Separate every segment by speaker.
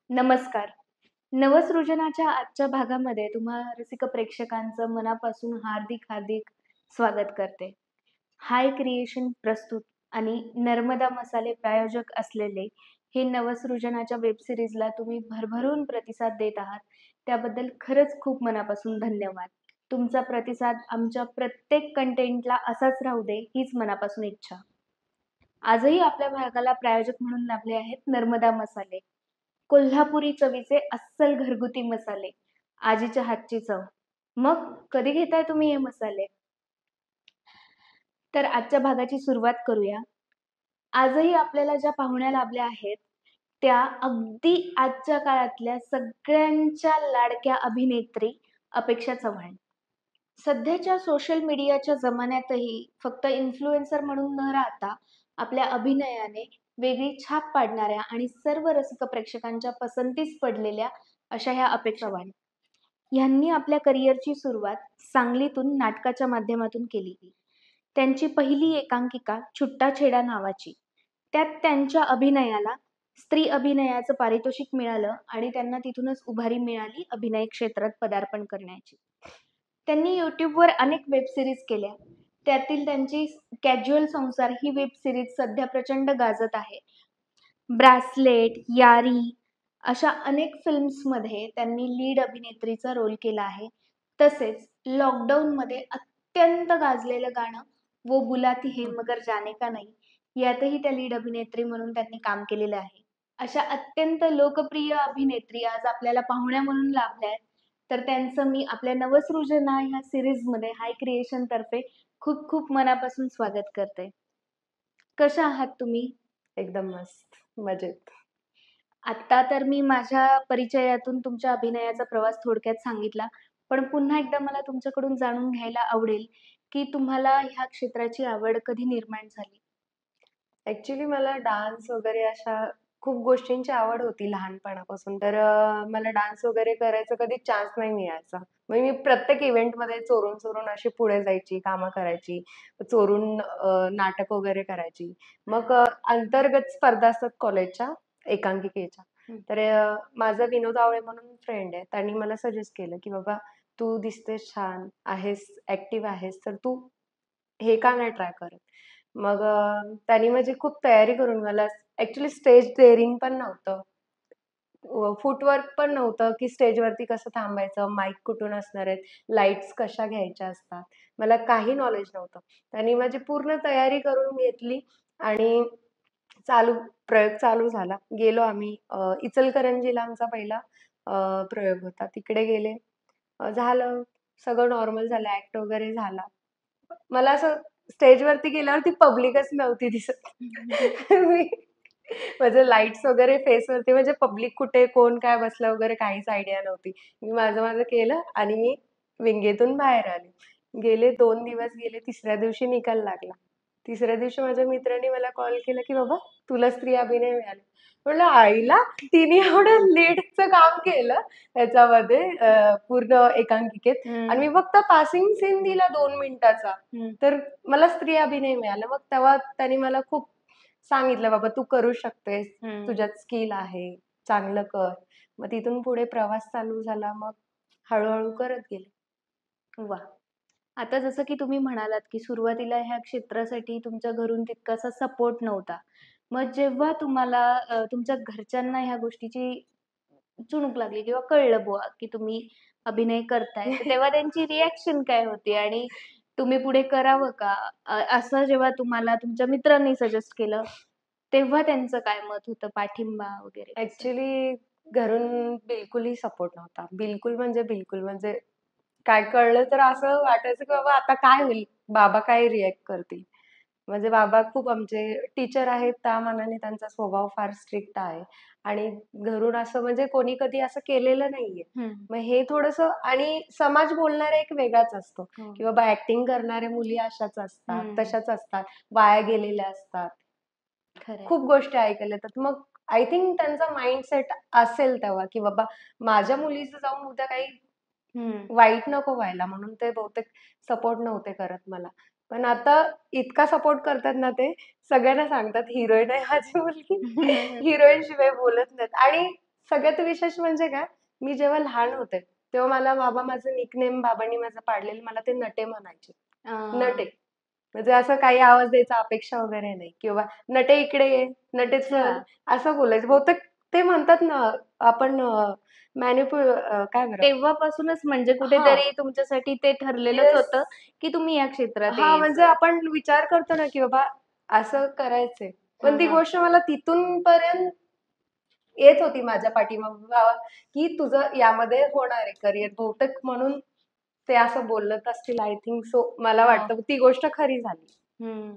Speaker 1: नमस्कार. नवसृजनाच्या आजच्या भागामध्ये तुम्हा रसिक प्रेक्षकांचं मनापासून हार्दिक स्वागत करते. हाय क्रिएशन प्रस्तुत आणि नर्मदा मसाले प्रायोजक असलेले हे नवसृजनाच्या वेब सिरीजला तुम्ही भरभरून प्रतिसाद देत आहात. त्याबद्दल खरंच खूप मनापासून धन्यवाद. तुमचा प्रतिसाद आमच्या प्रत्येक कंटेंटला असाच राहू दे, हीच मनापासून इच्छा. आजही आपल्या भागाला प्रायोजक म्हणून लाभले आहेत नर्मदा मसाले. कोल्हापुरी चवीचे अस्सल घरगुती मसाले, आजीच्या हातची चव. मग कधी घेताय तुम्ही हे मसाले? तर आजच्या भागाची सुरुवात करूया. आजही आपल्याला ज्या पाहुण्या लाभल्या आहेत, त्या अगदी आजच्या काळातल्या सगळ्यांच्या लाडक्या अभिनेत्री अपेक्षा चव्हाण. सध्याच्या सोशल मीडियाच्या जमान्यातही फक्त इन्फ्लुएन्सर म्हणून न राहता आपल्या अभिनयाने वेगळी छाप पाडणाऱ्या आणि सर्व रसिक प्रेक्षकांच्या पसंतीस पडलेल्या अशा ह्या अपेक्षा चव्हाण ह्यांनी आपल्या करिअरची सुरुवात सांगलीतून नाटकाच्या माध्यमातून केली. त्यांची पहिली एकांकिका छुट्टा छेडा नावाची. त्यात त्यांच्या अभिनयाला स्त्री अभिनयाचं पारितोषिक मिळालं आणि त्यांना तिथूनच उभारी मिळाली अभिनय क्षेत्रात पदार्पण करण्याची. त्यांनी यूट्यूबवर अनेक वेब सिरीज केल्या. त्यातील त्यांची कॅज्युअल संसार ही वेब सिरीज सध्या प्रचंड गाजत आहे. ब्रासलेट, यारी अशा अनेक फिल्म्समध्ये त्यांनी लीड अभिनेत्रीचा रोल केला आहे. तसेच लॉकडाऊनमध्ये अत्यंत गाजलेलं गाणं वो बुलाती है मगर जाने का नहीं यातही त्या लीड अभिनेत्री म्हणून त्यांनी काम केलेलं आहे. अशा अत्यंत लोकप्रिय अभिनेत्री आज आपल्याला पाहुण्या म्हणून लाभल्या आहेत. तर त्यांचं मी आपल्या नवसृजना ह्या सिरीजमध्ये हाय क्रिएशन तर्फे खूप खूप मनापासून स्वागत करते. कशा आहात तुम्ही?
Speaker 2: एकदम मस्त, मजेत.
Speaker 1: आत्ता तर मी माझ्या परिचयातून तुमच्या अभिनयाचा प्रवास थोडक्यात सांगितला. पण पुन्हा एकदा मला तुमच्याकडून जाणून घ्यायला आवडेल, की तुम्हाला ह्या क्षेत्राची आवड कधी निर्माण झाली?
Speaker 2: ॲक्चुअली मला डान्स वगैरे अशा खूप गोष्टींची आवड होती लहानपणापासून. तर मला डान्स वगैरे करायचा कधी चान्स नाही मिळायचा. मग मी प्रत्येक इव्हेंटमध्ये चोरून-चोरून अशी पुढे जायची, कामं करायची. चोरून नाटक वगैरे करायची. मग अंतर्गत स्पर्धा असतात कॉलेजच्या एकांकिकेच्या. तर माझा विनोद आवळे म्हणून फ्रेंड आहे. त्यांनी मला सजेस्ट केलं, की "बाबा तू दिसतेस छान, आहेस, ॲक्टिव्ह आहेस, तर तू हे का नाही ट्राय करत?" मग त्यांनी माझी खूप तयारी करून मला ॲक्चुअली स्टेज डेअरिंग पण नव्हतं. फूटवर्क पण नव्हतं, की स्टेजवरती कसं थांबायचं, माईक कुठून असणार आहेत, लाईट्स कशा घ्यायच्या असतात. मला काही नॉलेज नव्हतं. त्यांनी माझी पूर्ण तयारी करून घेतली आणि चालू प्रयोग चालू झाला. गेलो आम्ही इचलकरंजीला आमचा पहिला प्रयोग होता. तिकडे गेले. झालं सगळं नॉर्मल झालं. ॲक्ट वगैरे झाला. मला असं स्टेजवरती गेल्यावर ती पब्लिकच नव्हती दिसत. मी माझे लाईट्स वगैरे फेसवरती म्हणजे पब्लिक कुठे, कोण काय बसलं वगैरे काहीच आयडिया नव्हती. मी माझं-माझं केलं आणि मी विंगेतून बाहेर आले. गेले 2 दिवस गेले. तिसऱ्या दिवशी निकाल लागला. तिसऱ्या दिवशी माझ्या मित्राने मला कॉल केला, की "बाबा तुला स्त्री अभिनय मिळाला." म्हटलं आईला तिने एवढं लीडचं काम केलं त्याच्यामध्ये पूर्ण एकांकिकेत आणि मी फक्त पासिंग सीन दिला 2 मिनिटाचा. तर मला स्त्री अभिनय मिळाला. मग तेव्हा त्याने मला खूप सांगितलं, "बाबा तू करू शकतेस. तुझ्यात स्किल आहे. चांगलं कर." मग तिथून पुढे प्रवास चालू झाला. मग हळू करत गेले.
Speaker 1: वाह! आता जसं की तुम्ही म्हणालात, की सुरुवातीला ह्या क्षेत्रासाठी तुमच्या घरून तितकासा सपोर्ट नव्हता. मग जेव्हा तुम्हाला तुमच्या घरच्यांना ह्या गोष्टीची चुणूक लागली किंवा कळलं बुवा, की तुम्ही अभिनय करताय, तर तेव्हा त्यांची रिएक्शन काय होती? आणि तुम्ही पुढे करावं का? असं जेव्हा तुम्हाला तुमच्या मित्रांनी सजेस्ट केलं, तेव्हा त्यांचं काय मत होतं? पाठिंबा वगैरे कसं?
Speaker 2: ॲक्चुअली घरून बिलकुलही सपोर्ट नव्हता. बिलकुल म्हणजे बिलकुल. म्हणजे काय कळलं तर असं वाटायचं, की बाबा आता काय होईल? बाबा काय रिएक्ट करतील? म्हणजे बाबा खूप आमचे टीचर आहेत, त्या मानाने त्यांचा स्वभाव फार स्ट्रिक्ट आहे आणि घरून असं म्हणजे कोणी कधी असं केलेलं नाहीये. मग हे थोडंसं आणि समाज बोलणारा एक वेगळाच असतो,
Speaker 1: हो.
Speaker 2: की बाबा ॲक्टिंग करणाऱ्या मुली अशाच असतात, तशाच असतात, वाया गेलेल्या असतात.
Speaker 1: खरंय.
Speaker 2: खूप गोष्टी ऐकायला येतात. मग आय थिंक त्यांचा माइंडसेट असेल तेव्हा, की बाबा माझ्या मुलीचं जाऊन उद्या काही वाईट नको व्हायला म्हणून ते बहुतेक सपोर्ट नव्हते करत मला. पण आता इतका सपोर्ट करतात ना सगळ्यांना सांगतात हिरोईन आहे माझी मुलगी. हिरोईन शिवाय बोलत नाहीत आणि सगळ्यात विशेष म्हणजे काय, मी जेव्हा लहान होते, तेव्हा मला बाबा माझं निकनेम बाबांनी माझं पाडलेलं, मला ते नटे म्हणायचे.
Speaker 1: अं,
Speaker 2: नटे. म्हणजे असं काही आवाज द्यायचा अपेक्षा वगैरे नाही किंवा नटे इकडे ये, नटे
Speaker 1: अच्छा.
Speaker 2: चल, असं बोलायचं. बहुतेक ते म्हणतात ना, आपण काय बरं?
Speaker 1: तेव्हापासूनच म्हणजे
Speaker 2: हां.
Speaker 1: कुठेतरी तुमच्यासाठी ते ठरलेलंच
Speaker 2: येस.
Speaker 1: होतं, की तुम्ही या क्षेत्रात
Speaker 2: हां, म्हणजे
Speaker 1: यायचं.
Speaker 2: आपण विचार करतो ना, की बाबा असं करायचंय. पण
Speaker 1: हां,
Speaker 2: ती
Speaker 1: हां.
Speaker 2: गोष्ट मला तिथून पर्यंत येत होती माझ्या पाठीमागे, की तुझं यामध्ये होणार आहे करिअर बहुतेक, म्हणून ते असं बोलत असतील आय थिंक सो. मला
Speaker 1: हो.
Speaker 2: वाटतं ती गोष्ट खरी झाली.
Speaker 1: हं.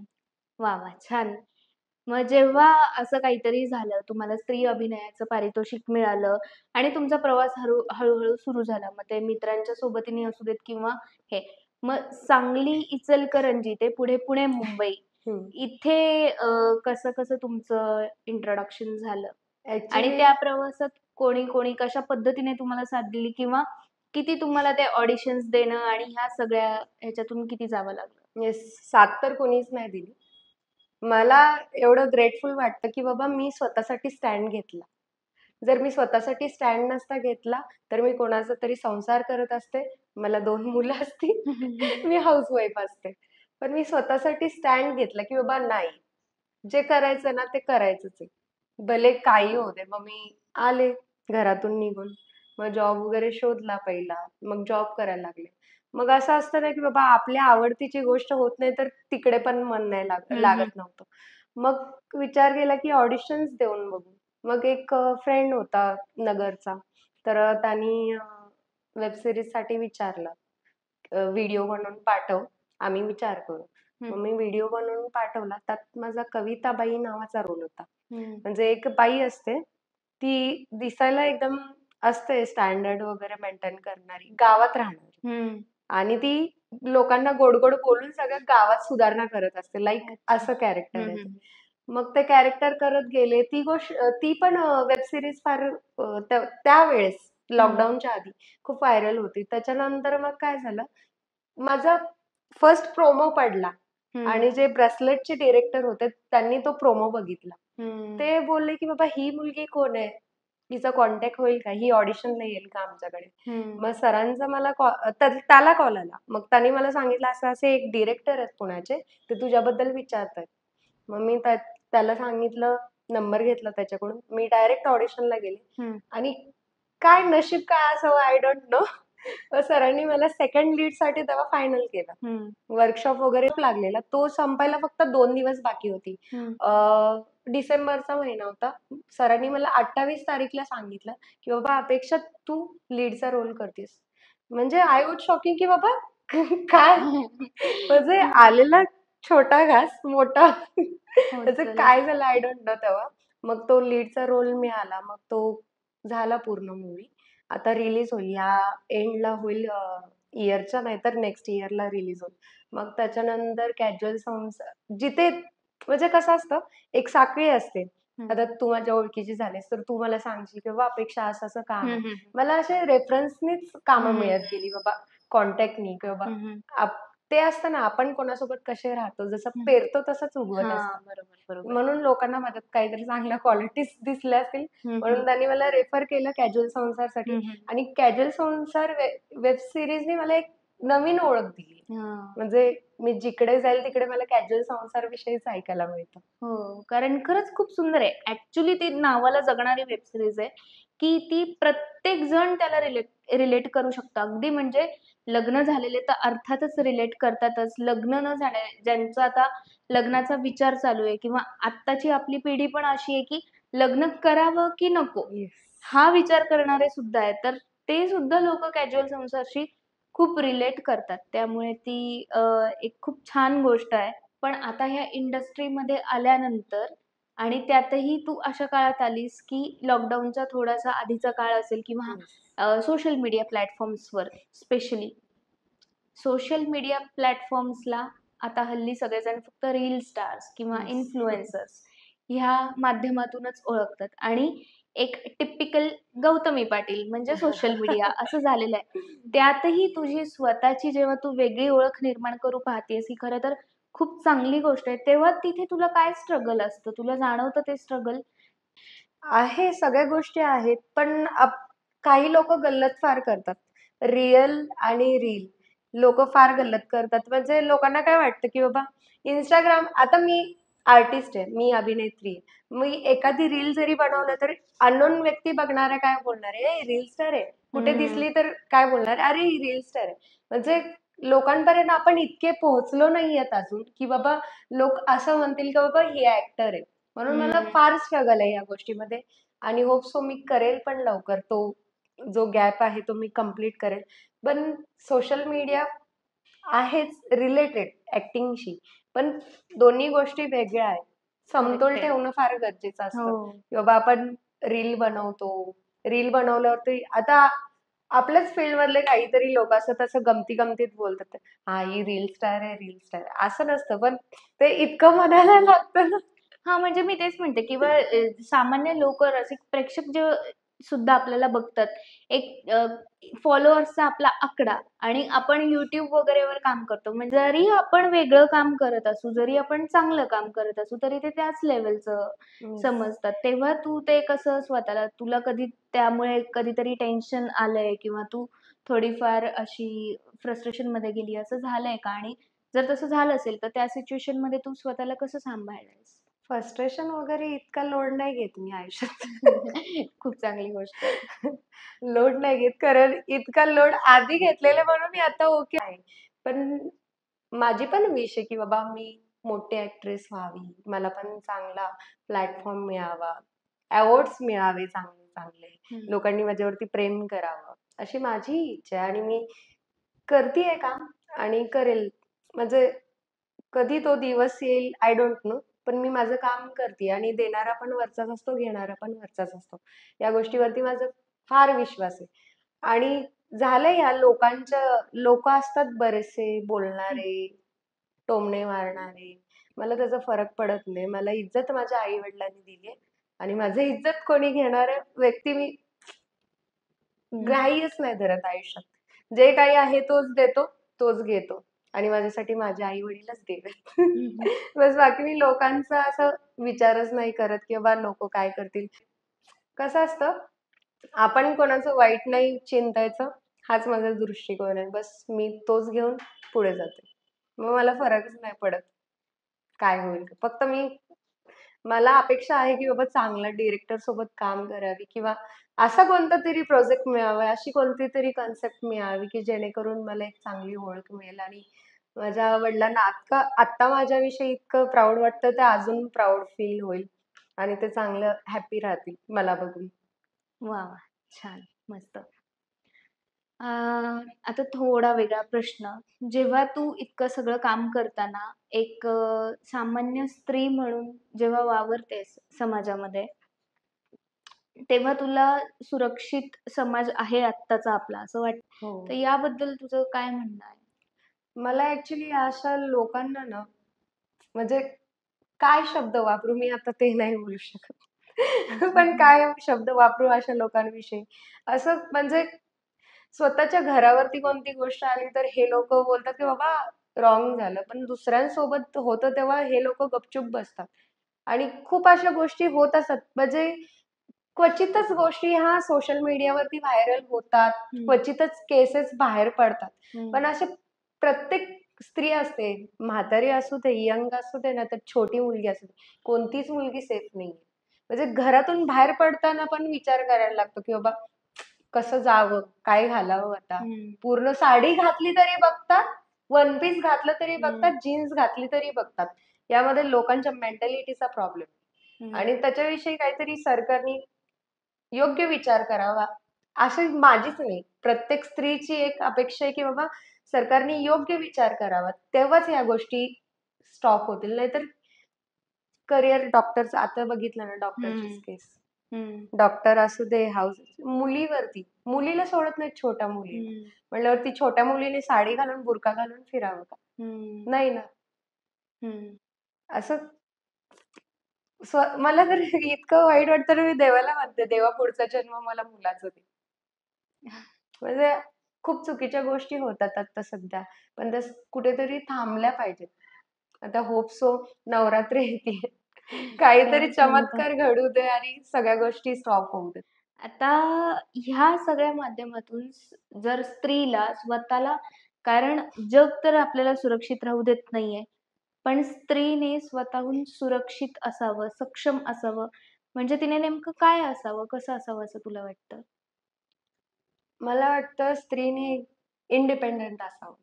Speaker 1: वाह! वाह! छान. मग जेव्हा असं काहीतरी झालं, तुम्हाला स्त्री अभिनयाचं पारितोषिक मिळालं आणि तुमचा प्रवास हळू-हळू सुरू झाला. मग ते मित्रांच्या सोबतीने असू देत किंवा हे. मग सांगली, इचलकरंजी ते पुढे पुणे, मुंबई
Speaker 2: हं.
Speaker 1: इथे कसं-कसं तुमचं इंट्रोडक्शन झालं? आणि
Speaker 2: ॲक्चुअली
Speaker 1: त्या प्रवासात कोणी कशा पद्धतीने तुम्हाला साथ दिली किंवा किती तुम्हाला ते ऑडिशन्स देणं आणि ह्या सगळ्या ह्याच्यातून किती जावं लागलं?
Speaker 2: येस, साथ तर कोणीच नाही दिली. मला एवढं ग्रेटफुल वाटतं, की बाबा मी स्वतःसाठी स्टँड घेतला. जर मी स्वतःसाठी स्टँड नसता घेतला, तर मी कोणाचा तरी संसार करत असते. मला 2 मुलं असती. मी हाउसवाईफ असते. पण मी स्वतःसाठी स्टँड घेतला, की बाबा नाही, जे करायचं ना ते करायचंच आहे. भले काही होऊ दे. मग मी आले घरातून निघून. मग जॉब वगैरे शोधला पहिला. मग जॉब करायला लागले. मग असं असतं ना, की बाबा आपल्या आवडतीची गोष्ट होत नाही, तर तिकडे पण मन नाही
Speaker 1: हं, हं.
Speaker 2: लागत नव्हतं. मग विचार केला, की ऑडिशन्स देऊन बघू. मग एक फ्रेंड होता नगरचा. तर त्यानी वेब सीरीजसाठी विचारलं. व्हिडिओ बनवून पाठव, आम्ही विचार करू.
Speaker 1: हं,
Speaker 2: मग मी व्हिडिओ बनवून पाठवला. त्यात माझा कविताबाई नावाचा रोल होता.
Speaker 1: हं.
Speaker 2: म्हणजे एक बाई असते, ती दिसायला एकदम असते स्टँडर्ड वगैरे मेंटेन करणारी, गावात राहणारी.
Speaker 1: हं.
Speaker 2: आणि ती लोकांना गोड-गोड बोलून सगळ्या गावात सुधारणा करत असते. लाइक
Speaker 1: अच्छा.
Speaker 2: असं कॅरेक्टर
Speaker 1: हं,
Speaker 2: आहे ते.
Speaker 1: हं.
Speaker 2: मग ते कॅरेक्टर करत गेले. ती पण वेब सीरीज फार त्यावेळेस
Speaker 1: हं.
Speaker 2: लॉकडाऊनच्या आधी खूप व्हायरल होती. त्याच्यानंतर मग काय झालं, माझा फर्स्ट प्रोमो पडला
Speaker 1: हं.
Speaker 2: आणि जे ब्रेसलेटचे डिरेक्टर होते, त्यांनी तो प्रोमो बघितला.
Speaker 1: हं.
Speaker 2: ते बोलले, की "बाबा ही मुलगी कोण आहे? हिचा कॉन्टॅक्ट होईल का? ही ऑडिशनला येईल का आमच्याकडे?"
Speaker 1: हं.
Speaker 2: मग सरांचा मला त्याला कॉल आला. मग त्याने मला सांगितलं, "असे-असे एक डिरेक्टर आहेत पुण्याचे, ते तुझ्याबद्दल विचारतायत." मग मी त्याला सांगितलं, नंबर घेतला त्याच्याकडून. मी डायरेक्ट ऑडिशनला गेले
Speaker 1: हं.
Speaker 2: आणि काय नशीब काय असावं आय डोंट नो. सरांनी मला सेकंड लीडसाठी तेव्हा फायनल केलं.
Speaker 1: हं.
Speaker 2: वर्कशॉप वगैरे लागलेला. तो संपायला फक्त 2 दिवस बाकी होती.
Speaker 1: हं.
Speaker 2: डिसेंबरचा महिना होता. सरांनी मला 28 तारीखला सांगितलं, की "बाबा अपेक्षा तू लीडचा रोल करतेस." म्हणजे आय वॉज शॉकिंग, की बाबा काय? म्हणजे आलेला छोटा घास मोठा
Speaker 1: होत
Speaker 2: त्याचं
Speaker 1: चला.
Speaker 2: काय झालं आय डोंट नो तेव्हा. मग तो लीडचा रोल मिळाला. मग तो झाला पूर्ण मूव्ही. आता रिलीज होईल. या एंडला होईल, इयरच्या नाहीतर नेक्स्ट इयरला रिलीज होईल. मग त्याच्यानंतर कॅज्युअल सॉन्ग्स जिथे म्हणजे कसं असतं, एक साखळी असते.
Speaker 1: हं.
Speaker 2: आता तू माझ्या ओळखीची झालीस, तर तू मला सांगशील की बाबा अपेक्षा असं-असं काम
Speaker 1: हं,
Speaker 2: आहे.
Speaker 1: हं.
Speaker 2: मला असे रेफरन्सनीच कामं
Speaker 1: हं.
Speaker 2: मिळत गेली बाबा, कॉन्टॅक्टनी किंवा
Speaker 1: हं, हं.
Speaker 2: आप ते असतं ना, आपण कोणासोबत कसे राहतो, जसं
Speaker 1: हं.
Speaker 2: पेरतो तसंच उगवत
Speaker 1: हां.
Speaker 2: असतं.
Speaker 1: बरोबर, बरोबर.
Speaker 2: म्हणून लोकांना माझ्यात काहीतरी चांगल्या क्वालिटीज दिसल्या असतील,
Speaker 1: हं, हं.
Speaker 2: म्हणून त्यांनी मला रेफर केलं कॅज्युअल संसारसाठी.
Speaker 1: हं, हं.
Speaker 2: आणि कॅज्युअल संसार वेब सीरीजनी मला एक नवीन ओळख दिली.
Speaker 1: हां.
Speaker 2: म्हणजे मी जिकडे जाईल तिकडे मला कॅज्युअल संसारविषयीच ऐकायला मिळतं.
Speaker 1: हो, कारण खरंच खूप सुंदर आहे. ॲक्चुअली ती नावाला जगणारी वेब सीरीज आहे, की ती प्रत्येक जण त्याला रिलेट करू शकतो. अगदी म्हणजे लग्न झालेले तर अर्थातच रिलेट करतातच. लग्न न झाले ज्यांचा आता लग्नाचा विचार चालू आहे किंवा आत्ताची आपली पिढी पण अशी आहे, की लग्न करावं की नको?
Speaker 2: येस.
Speaker 1: हा विचार करणारे सुद्धा आहेत. तर ते सुद्धा लोकं कॅज्युअल संसारशी खूप रिलेट करतात. त्यामुळे ती एक खूप छान गोष्ट आहे. पण आता ह्या इंडस्ट्रीमध्ये आल्यानंतर आणि त्यातही तू अशा काळात आलीस, की लॉकडाऊनचा थोडासा आधीचा काळ असेल किंवा
Speaker 2: येस.
Speaker 1: सोशल मीडिया प्लॅटफॉर्म्सवर स्पेशली. सोशल मीडिया प्लॅटफॉर्म्सला आता हल्ली सगळेजण फक्त रील स्टार्स किंवा
Speaker 2: येस.
Speaker 1: इन्फ्लुएन्सर्स ह्या माध्यमातूनच ओळखतात आणि एक टिपिकल गौतमी पाटील म्हणजे सोशल मीडिया असं झालेलं आहे. त्यातही तुझी स्वतःची जेव्हा तू वेगळी ओळख निर्माण करू पाहतेस, ही खरं तर खूप चांगली गोष्ट आहे. तेव्हा तिथे तुला काय स्ट्रगल असतं? तुला जाणवतं ते स्ट्रगल?
Speaker 2: आहे, सगळ्या गोष्टी आहेत, पण काही लोक गल्लत फार करतात. रिअल आणि रील लोक फार गल्लत करतात. म्हणजे लोकांना काय वाटतं, की बाबा इंस्टाग्राम, आता मी आर्टिस्ट आहे, मी अभिनेत्री आहे. मी एखादी रील जरी बनवलं तर अननोन व्यक्ती बघणाऱ्या काय बोलणार आहे, रील स्टार आहे. कुठे
Speaker 1: हम्म.
Speaker 2: दिसली तर काय बोलणार, अरे ही रील स्टार आहे. म्हणजे लोकांपर्यंत आपण इतके पोहोचलो नाहीयेत अजून, की बाबा लोक असं म्हणतील की बाबा ही ऍक्टर आहे. म्हणून मला
Speaker 1: हम्म.
Speaker 2: फार स्ट्रगल आहे या गोष्टीमध्ये. आणि होप सो मी करेल पण लवकर तो जो गॅप आहे तो मी कम्प्लीट करेल. पण सोशल मीडिया आहेच रिलेटेड ऍक्टिंगशी, पण दोन्ही गोष्टी वेगळ्या आहेत. समतोल
Speaker 1: करेक्ट आहे.
Speaker 2: ठेवणं फार गरजेचं
Speaker 1: हो.
Speaker 2: असतं, की बाबा आपण रील बनवतो, रील बनवल्यावरती आता आपल्याच फील्ड मधले काहीतरी लोक असतात असं गमती गमतीत बोलतात, हा ही रील स्टार आहे, रील स्टार असं नसतं, पण ते इतकं म्हणायला लागतं ना.
Speaker 1: हां, म्हणजे मी तेच म्हणते किंवा सामान्य लोक रसिक प्रेक्षक जे सुद्धा आपल्याला बघतात. एक फॉलोअर्सचा आपला आकडा आणि आपण YouTube वगैरेवर काम करतो. म्हणजे जरी आपण वेगळं काम करत असू, जरी आपण चांगलं काम करत असू, तरी ते त्याच लेव्हलचं
Speaker 2: Yes.
Speaker 1: समजतात. तेव्हा तू ते कसं स्वतःला तुला कधी त्यामुळे कधीतरी टेन्शन आलंय किंवा तू थोडीफार अशी फ्रस्ट्रेशनमध्ये गेली, असं झालंय का? आणि जर तसं झालं असेल, तर त्या सिच्युएशनमध्ये तू स्वतःला कसं सांभाळलंयस?
Speaker 2: फ्रस्ट्रेशन वगैरे इतका लोड नाही घेत मी आयुष्यात.
Speaker 1: खूप चांगली गोष्ट आहे.
Speaker 2: लोड नाही घेत, कारण इतका लोड आधी घेतलेला म्हणून मी आता ओके आहे. पण माझी पण विश आहे की बाबा मी मोठी ऍक्ट्रेस व्हावी, मला पण चांगला प्लॅटफॉर्म मिळावा, अवॉर्ड्स मिळावे चांगले चांगले,
Speaker 1: हं.
Speaker 2: लोकांनी माझ्यावरती प्रेम करावं, अशी माझी इच्छा आहे. आणि मी करतीये काम आणि करेल. म्हणजे कधी तो दिवस येईल आय डोंट नो. पण मी माझं काम करते आणि देणारा पण वरचाच असतो, घेणारा पण वरचाच असतो. या गोष्टीवरती माझा फार विश्वास आहे. आणि झालंय ह्या लोक असतात बरेचसे
Speaker 1: हं.
Speaker 2: बोलणारे, टोमणे मारणारे. मला त्याचा फरक पडत नाही. मला इज्जत माझ्या आई-वडिलांनी दिली आहे आणि माझं इज्जत कोणी घेणारं व्यक्ती मी
Speaker 1: हं.
Speaker 2: ग्राह्यच नाही धरत आयुष्यात. जे काही आहे तोच देतो, तोच घेतो आणि माझ्यासाठी माझे आई-वडीलच देव आहेत.
Speaker 1: हं, हं.
Speaker 2: बस बाकी मी लोकांचा असं विचारच नाही करत, की बाबा लोकं काय करतील. कसं असतं, आपण कोणाचं वाईट नाही चिंतायचं, हाच माझा दृष्टिकोन आहे. बस मी तोच घेऊन पुढे जाते. मग मला फरकच नाही पडत, काय होईल. फक्त मला अपेक्षा आहे, की बाबा चांगल्या डिरेक्टर सोबत काम करावी किंवा असा कोणता तरी प्रोजेक्ट मिळावा, अशी कोणती तरी कन्सेप्ट मिळावी, की जेणेकरून मला एक चांगली ओळख मिळेल आणि माझ्या वडिलांना आत्ता माझ्याविषयी इतकं प्राउड वाटतं, ते अजून प्राउड फील होईल आणि ते चांगलं हॅपी राहतील मला बघून.
Speaker 1: वाह! वाह! छान. मस्त. अ, आता थोडा वेगळा प्रश्न. जेव्हा तू इतकं सगळं काम करताना एक सामान्य स्त्री म्हणून जेव्हा वावरतेस समाजामध्ये, तेव्हा तुला सुरक्षित समाज आहे आत्ताचा आपला असं वाटतं.
Speaker 2: हो.
Speaker 1: तर याबद्दल तुझं काय म्हणणं आहे?
Speaker 2: मला ऍक्च्युली अशा लोकांना ना, म्हणजे काय शब्द वापरू मी आता ते नाही बोलू शकत. पण काय शब्द वापरू अशा लोकांविषयी? असं म्हणजे स्वतःच्या घरावरती कोणती गोष्ट आली तर हे लोकं बोलतात, की बाबा रॉंग झालं. पण दुसऱ्यांसोबत होतं तेव्हा हे लोकं गपचूप बसतात. आणि खूप अशा गोष्टी होत असतात. म्हणजे क्वचितच गोष्टी ह्या सोशल मीडियावरती व्हायरल होतात.
Speaker 1: हं.
Speaker 2: क्वचितच केसेस बाहेर पडतात.
Speaker 1: हं.
Speaker 2: पण असे प्रत्येक स्त्री असते, म्हातारी असू दे, यंग असू दे, ना तर छोटी मुलगी असू दे, कोणतीच मुलगी सेफ नाहीये. म्हणजे घरातून बाहेर पडताना पण विचार करायला लागतो, की बाबा कसं जावं? काय घालावं आता?
Speaker 1: हं.
Speaker 2: पूर्ण साडी घातली तरी बघतात, वन पीस घातलं तरी
Speaker 1: हं.
Speaker 2: बघतात, जीन्स घातली तरी बघतात. यामध्ये लोकांच्या मेंटॅलिटीचा प्रॉब्लेम.
Speaker 1: हं.
Speaker 2: आणि त्याच्याविषयी काहीतरी सरकारने योग्य विचार करावा. अशी माझीच नाही, प्रत्येक स्त्रीची एक अपेक्षा आहे, की बाबा सरकारने योग्य विचार करावा. तेव्हाच ह्या गोष्टी स्टॉप होतील. नाहीतर करिअर डॉक्टरचं आता बघितलं ना डॉक्टरचीच
Speaker 1: हं.
Speaker 2: केस.
Speaker 1: हं.
Speaker 2: डॉक्टर असू दे, हाऊस मुलीवरती. मुलीला सोडत नाहीत छोट्या मुलीला.
Speaker 1: हं.
Speaker 2: म्हटल्यावरती छोट्या मुलीने साडी घालून, बुरखा घालून फिरावं का?
Speaker 1: हं.
Speaker 2: नाही ना.
Speaker 1: हं.
Speaker 2: असं मला तर इतकं वाईट वाटतं ना, मी देवाला म्हणते, "देवा पुढचा जन्म मला मुलाचा दे." म्हणजे खूप चुकीच्या गोष्टी होतात आता सध्या. पण त्या कुठेतरी थांबल्या पाहिजेत. आता होप सो नवरात्र येतीये. काहीतरी
Speaker 1: काहीच नव्हतं.
Speaker 2: चमत्कार घडू दे आणि सगळ्या गोष्टी स्टॉप होऊ देत.
Speaker 1: आता ह्या सगळ्या माध्यमातून जर स्त्रीला स्वतःला, कारण जग तर आपल्याला सुरक्षित राहू देत नाहीये, पण स्त्रीने स्वतःहून सुरक्षित असावं, सक्षम असावं, म्हणजे तिने नेमकं काय असावं, कसं असावं असं तुला वाटतं?
Speaker 2: मला वाटतं स्त्रीने इंडिपेंडंट असावं.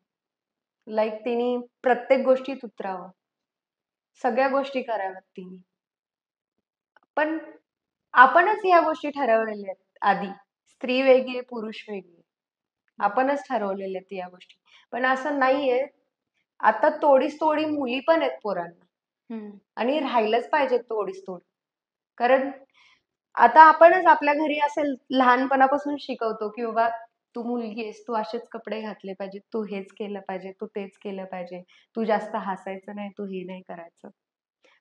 Speaker 2: लाइक तिने प्रत्येक गोष्टीत उतरावं. सगळ्या गोष्टी कराव्यात तिने. पण आपणच या गोष्टी ठरवलेल्या आहेत आधी. स्त्री वेगळी आहे, पुरुष वेगळी आहे. आपणच ठरवलेल्या आहेत या गोष्टी. पण असं नाहीये. आता तोडीस तोडी मुली पण आहेत पोरांना.
Speaker 1: हम्म.
Speaker 2: आणि राहिलंच पाहिजे तोडीस तोड. कारण आता आपणच आपल्या घरी असेल लहानपणापासून शिकवतो, की बाबा तू मुलगी आहेस, तू असेच कपडे घातले पाहिजे, तू हेच केलं पाहिजे, तू तेच केलं पाहिजे, तू जास्त हसायचं नाही, तू हे नाही करायचं.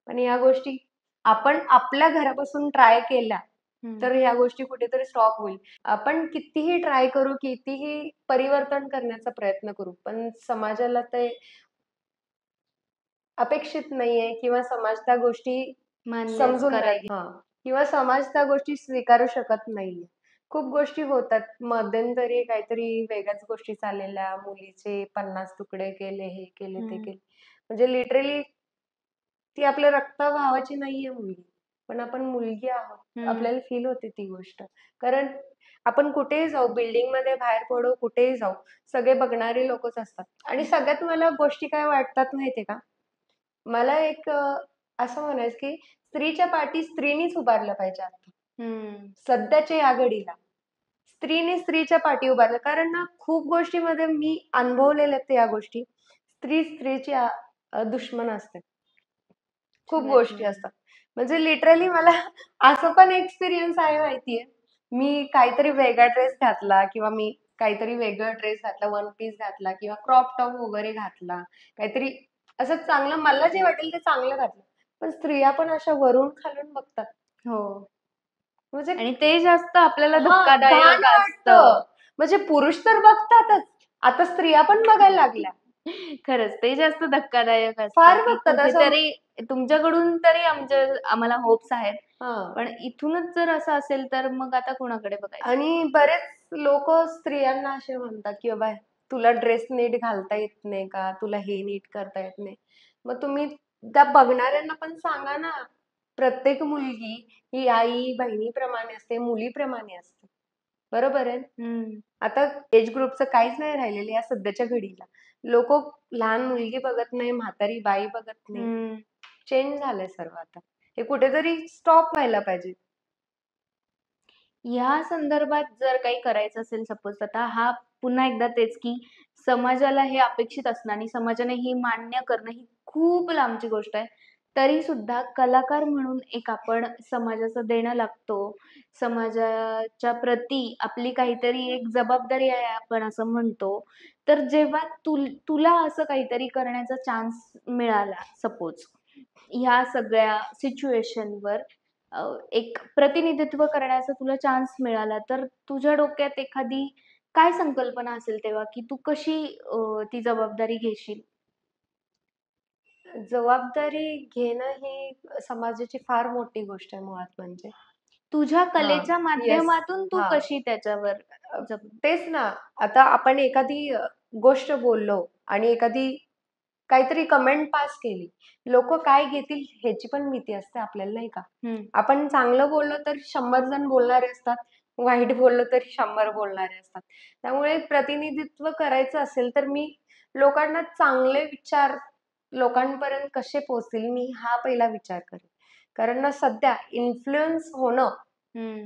Speaker 2: पण या गोष्टी आपण आपल्या घरापासून ट्राय केल्या,
Speaker 1: हम्म.
Speaker 2: तर ह्या गोष्टी कुठेतरी स्टॉप होईल. आपण कितीही ट्राय करू, कितीही परिवर्तन करण्याचा प्रयत्न करू, पण समाजाला ते अपेक्षित नाहीये किंवा समाज त्या गोष्टी
Speaker 1: मान्यच
Speaker 2: समजून नाही
Speaker 1: करायला.
Speaker 2: किंवा समाज त्या गोष्टी स्वीकारू शकत नाहीये. खूप गोष्टी होतात. मध्यंतरी काहीतरी वेगळ्याच गोष्टी चाललेल्या. मुलीचे 50 तुकडे केले, हे केले, ते
Speaker 1: हम्म.
Speaker 2: केले. म्हणजे लिटरली ती आपल्या रक्ताभावाची नाहीये मुलगी. पण आपण मुलगी आहोत.
Speaker 1: हम्म.
Speaker 2: आपल्याला फील होते ती गोष्ट. कारण आपण कुठेही जाऊ, बिल्डिंगमध्ये बाहेर पडू, कुठेही जाऊ, सगळे बघणारे लोकच असतात. आणि सगळ्यात मला गोष्टी काय वाटतात माहितीये का? मला एक असं म्हणायचं की स्त्रीच्या पाठी स्त्रीनीच उभारलं पाहिजे आता.
Speaker 1: हम्म.
Speaker 2: सध्याच्या या घडीला. स्त्रीने स्त्रीच्या पाठी उभारलं. कारण ना खूप गोष्टीमध्ये मी अनुभवलेल्या आहेत या गोष्टी. स्त्री स्त्रीची दुश्मन असते. खूप
Speaker 1: सगळ्यात
Speaker 2: गोष्टी
Speaker 1: मेन.
Speaker 2: असतात. म्हणजे लिटरली मला असं पण एक्सपिरियन्स आहे माहितीये. मी काहीतरी वेगळा ड्रेस घातला किंवा मी काहीतरी वेगळा ड्रेस घातला, वन पीस घातला किंवा क्रॉप टॉप वगैरे घातला. काहीतरी असं चांगलं मला जे वाटेल ते चांगलं घातलं. पण स्त्रिया पण अशा वरून खालून बघतात.
Speaker 1: हो.
Speaker 2: म्हणजे
Speaker 1: आणि ते जास्त आपल्याला
Speaker 2: घाण
Speaker 1: धक्कादायक असतं.
Speaker 2: वाटतं. म्हणजे पुरुष तर बघतातच. आता स्त्रिया पण बघायला लागल्या.
Speaker 1: खरंच ते जास्त धक्कादायक असतं,
Speaker 2: फार
Speaker 1: की
Speaker 2: बघतात असं.
Speaker 1: कुठेतरी तुमच्याकडून तरी आम्हाला होप्स आहेत.
Speaker 2: हां.
Speaker 1: पण इथूनच जर असं असेल, तर मग आता कोणाकडे बघायचं?
Speaker 2: आणि बरेच लोकं स्त्रियांना असे म्हणतात, की "बाबा तुला ड्रेस नीट घालता येत नाही का? तुला हे नीट करता येत नाही." मग तुम्ही त्या बघणाऱ्यांना पण सांगा ना, प्रत्येक मुलगी ही आई-बहिणीप्रमाणे असते, मुलीप्रमाणे असते. बरोबर आहे?
Speaker 1: हं.
Speaker 2: आता एज ग्रुपचं काहीच नाही राहिलेलं या सध्याच्या घडीला. लोकं लहान मुलगी बघत नाही, म्हातारी बाई बघत नाही.
Speaker 1: हं.
Speaker 2: चेंज झालंय सर्व आता. हे कुठेतरी स्टॉप व्हायला पाहिजे.
Speaker 1: या संदर्भात जर काही करायचं असेल सपोज आता हा पुन्हा एकदा तेच, की समाजाला हे अपेक्षित असणं आणि समाजाने हे मान्य करणं ही खूप लांबची गोष्ट आहे. तरीसुद्धा कलाकार म्हणून एक आपण समाजाचं देणं लागतो. समाजाच्या प्रती आपली काहीतरी एक जबाबदारी आहे आपण असं म्हणतो. तर जेव्हा तुला असं काहीतरी करण्याचा चान्स मिळाला सपोज, ह्या सगळ्या सिच्युएशनवर एक प्रतिनिधित्व करण्याचा तुला चान्स मिळाला, तर तुझ्या डोक्यात एखादी काय संकल्पना असेल तेव्हा, की तू कशी ती जबाबदारी घेशील?
Speaker 2: जबाबदारी घेणं ही समाजाची फार मोठी गोष्ट आहे मुळात म्हणजे.
Speaker 1: तुझ्या
Speaker 2: हां.
Speaker 1: कलेच्या
Speaker 2: येस.
Speaker 1: माध्यमातून तू
Speaker 2: हां.
Speaker 1: कशी त्याच्यावर
Speaker 2: अ,
Speaker 1: जब
Speaker 2: तेच ना. आता आपण एखादी गोष्ट बोललो आणि एखादी काहीतरी कमेंट पास केली. लोकं काय घेतील ह्याची पण भीती असते आपल्याला नाही का?
Speaker 1: हं.
Speaker 2: आपण चांगलं बोललो तर 100 जण बोलणारे असतात. वाईट बोललो तरी 100 बोलणारे असतात. त्यामुळे प्रतिनिधित्व करायचं असेल तर मी लोकांना चांगले विचार लोकांपर्यंत कसे पोहोचतील मी हा पहिला विचार करेन. कारण ना सध्या इन्फ्लुअन्स होणं
Speaker 1: हं.